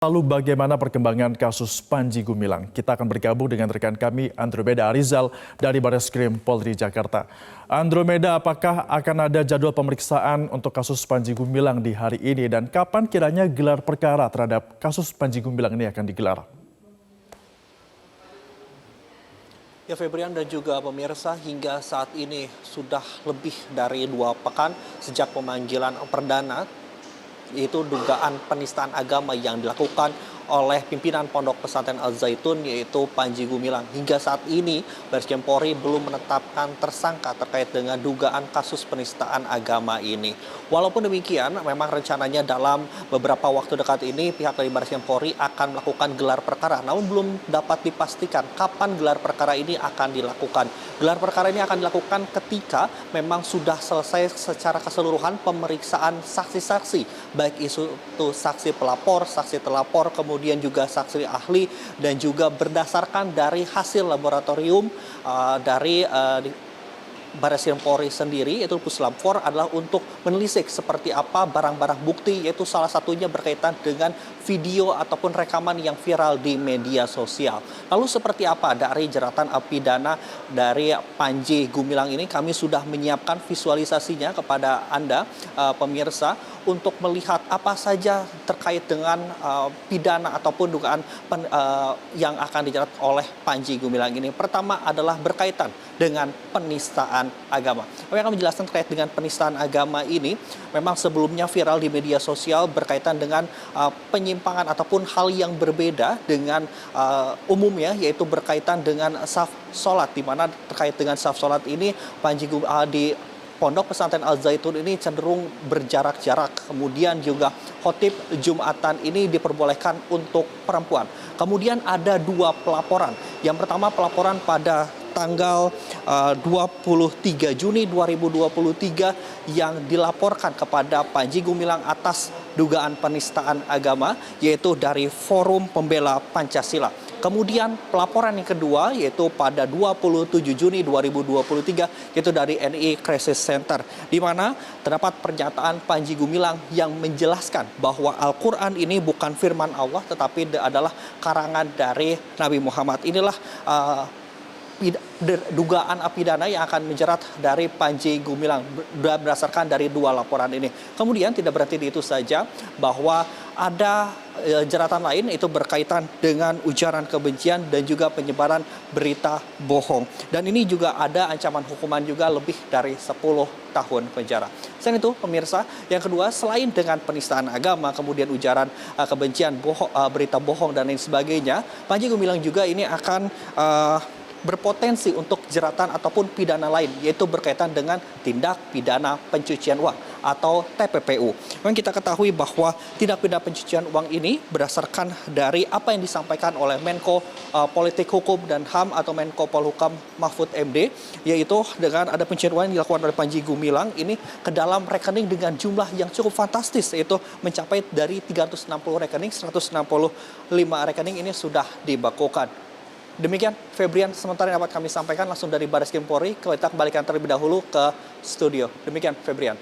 Lalu bagaimana perkembangan kasus Panji Gumilang? Kita akan bergabung dengan rekan kami Andromeda Arizal dari Barreskrim Polri Jakarta. Andromeda, apakah akan ada jadwal pemeriksaan untuk kasus Panji Gumilang di hari ini dan kapan kiranya gelar perkara terhadap kasus Panji Gumilang ini akan digelar? Ya, Febrian dan juga pemirsa, hingga saat ini sudah lebih dari 2 pekan sejak pemanggilan perdana, yaitu dugaan penistaan agama yang dilakukan oleh pimpinan Pondok Pesantren Al Zaitun, yaitu Panji Gumilang. Hingga saat ini Barreskrim Polri belum menetapkan tersangka terkait dengan dugaan kasus penistaan agama ini. Walaupun demikian, memang rencananya dalam beberapa waktu dekat ini pihak dari Barreskrim Polri akan melakukan gelar perkara, namun belum dapat dipastikan kapan gelar perkara ini akan dilakukan. Gelar perkara ini akan dilakukan ketika memang sudah selesai secara keseluruhan pemeriksaan saksi-saksi, baik itu saksi pelapor, saksi terlapor, kemudian juga saksi ahli, dan juga berdasarkan dari hasil laboratorium dari Barreskrim Polri sendiri, yaitu Puslap 4, adalah untuk menelisik seperti apa barang-barang bukti, yaitu salah satunya berkaitan dengan video ataupun rekaman yang viral di media sosial. Lalu seperti apa dari jeratan pidana dari Panji Gumilang ini? Kami sudah menyiapkan visualisasinya kepada Anda, pemirsa, untuk melihat apa saja terkait dengan pidana ataupun dugaan yang akan dijerat oleh Panji Gumilang ini. Pertama adalah berkaitan dengan penistaan agama. Kami akan menjelaskan terkait dengan penistaan agama ini. Memang sebelumnya viral di media sosial berkaitan dengan penyimpangan ataupun hal yang berbeda dengan umumnya, yaitu berkaitan dengan saf sholat, di mana terkait dengan saf sholat ini Panji di Pondok Pesantren Al Zaitun ini cenderung berjarak-jarak. Kemudian juga khotib Jumatan ini diperbolehkan untuk perempuan. Kemudian ada 2 pelaporan. Yang pertama pelaporan pada tanggal 23 Juni 2023 yang dilaporkan kepada Panji Gumilang atas dugaan penistaan agama, yaitu dari Forum Pembela Pancasila. Kemudian pelaporan yang kedua yaitu pada 27 Juni 2023, yaitu dari NI Crisis Center, di mana terdapat pernyataan Panji Gumilang yang menjelaskan bahwa Al-Quran ini bukan firman Allah tetapi adalah karangan dari Nabi Muhammad. Inilah dugaan pidana yang akan menjerat dari Panji Gumilang berdasarkan dari 2 laporan ini. Kemudian tidak berhenti di itu saja, bahwa ada jeratan lain, itu berkaitan dengan ujaran kebencian dan juga penyebaran berita bohong. Dan ini juga ada ancaman hukuman juga lebih dari 10 tahun penjara. Selain itu, pemirsa, yang kedua, selain dengan penistaan agama, kemudian ujaran kebencian, berita bohong dan lain sebagainya, Panji Gumilang juga ini akan berpotensi untuk jeratan ataupun pidana lain, yaitu berkaitan dengan tindak pidana pencucian uang atau TPPU. Memang kita ketahui bahwa tindak pidana pencucian uang ini berdasarkan dari apa yang disampaikan oleh Menko Politik Hukum dan HAM atau Menko Polhukam Mahfud MD, yaitu dengan ada pencucian uang yang dilakukan oleh Panji Gumilang ini ke dalam rekening dengan jumlah yang cukup fantastis, yaitu mencapai dari 360 rekening, 165 rekening ini sudah dibekukan. Demikian, Febrian, sementara yang dapat kami sampaikan langsung dari Barreskrim Polri. Kita kembalikan terlebih dahulu ke studio. Demikian, Febrian.